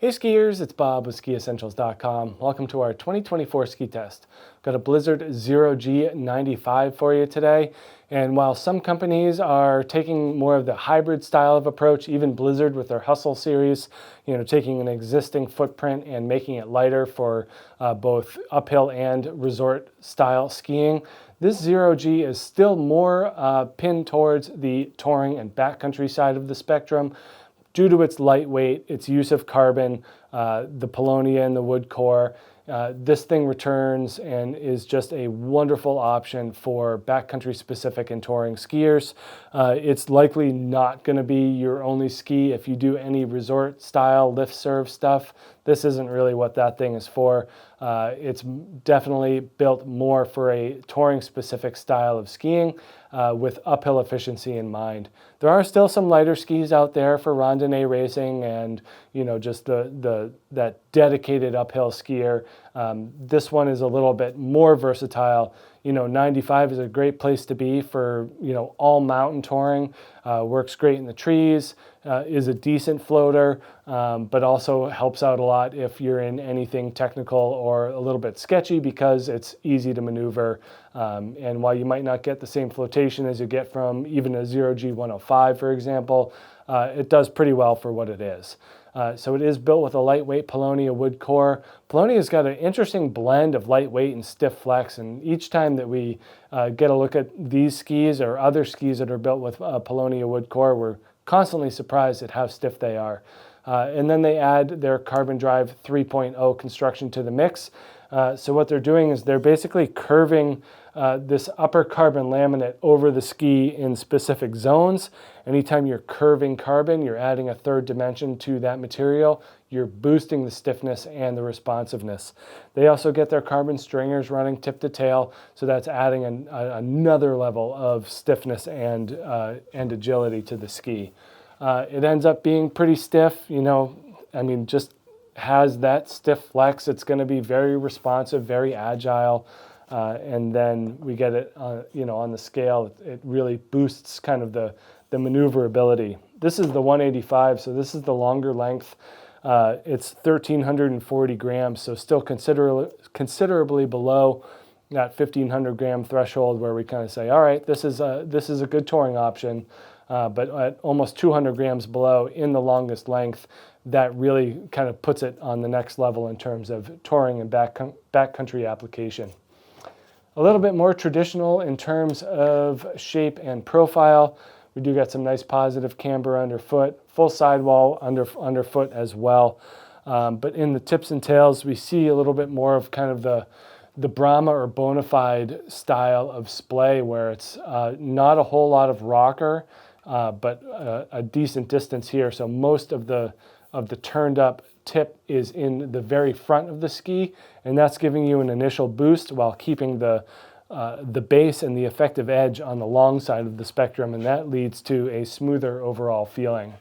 Hey skiers, it's Bob with SkiEssentials.com. Welcome to our 2024 ski test. Got a Blizzard Zero G 95 for you today. And while some companies are taking more of the hybrid style of approach, even Blizzard with their Hustle series, taking an existing footprint and making it lighter for both uphill and resort style skiing, this Zero G is still more pinned towards the touring and backcountry side of the spectrum, due to its lightweight, its use of carbon, the Polonia and the wood core. This thing returns and is just a wonderful option for backcountry specific and touring skiers. It's likely not going to be your only ski if you do any resort style lift serve stuff. This isn't really what that thing is for. It's definitely built more for a touring specific style of skiing with uphill efficiency in mind. There are still some lighter skis out there for randonnée racing and just that dedicated uphill skier. This one is a little bit more versatile. 95 is a great place to be for all mountain touring. Works great in the trees, is a decent floater, but also helps out a lot if you're in anything technical or a little bit sketchy because it's easy to maneuver. And while you might not get the same flotation as you get from even a Zero G 105, for example, it does pretty well for what it is. So it is built with a lightweight Polonia wood core. Polonia's got an interesting blend of lightweight and stiff flex, and each time that we get a look at these skis or other skis that are built with Polonia wood core, we're constantly surprised at how stiff they are. And then they add their Carbon Drive 3.0 construction to the mix. So what they're doing is they're basically curving this upper carbon laminate over the ski in specific zones. Anytime you're curving carbon, you're adding a third dimension to that material. You're boosting the stiffness and the responsiveness. They also get their carbon stringers running tip to tail, so that's adding another level of stiffness and agility to the ski. It ends up being pretty stiff, just has that stiff flex. It's going to be very responsive, very agile. And then we get it, on the scale, it really boosts kind of the maneuverability. This is the 185, so this is the longer length. It's 1,340 grams, so still considerably below that 1,500 gram threshold where we kind of say, all right, this is a good touring option. But at almost 200 grams below in the longest length, that really kind of puts it on the next level in terms of touring and backcountry application. A little bit more traditional in terms of shape and profile. We do get some nice positive camber underfoot, full sidewall underfoot as well. But in the tips and tails, we see a little bit more of kind of the Brahma or Bonafide style of splay, where it's not a whole lot of rocker, but a decent distance here. So most of the turned up tip is in the very front of the ski, and that's giving you an initial boost while keeping the base and the effective edge on the long side of the spectrum, and that leads to a smoother overall feeling.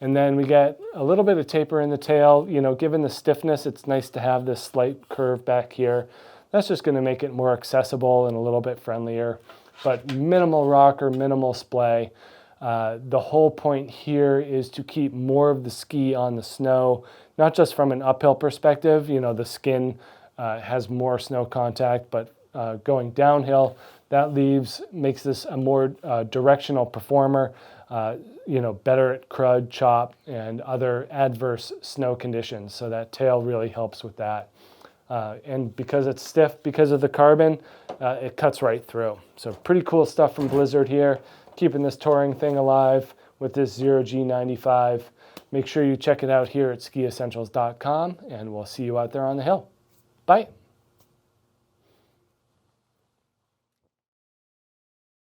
And then we get a little bit of taper in the tail. Given the stiffness, it's nice to have this slight curve back here. That's just going to make it more accessible and a little bit friendlier, but minimal rocker, minimal splay. The whole point here is to keep more of the ski on the snow, not just from an uphill perspective. The skin has more snow contact, but going downhill, that makes this a more directional performer, better at crud, chop, and other adverse snow conditions. So that tail really helps with that. And because it's stiff, because of the carbon, it cuts right through. So pretty cool stuff from Blizzard here, keeping this touring thing alive with this Zero G 95. Make sure you check it out here at SkiEssentials.com, and we'll see you out there on the hill. Bye.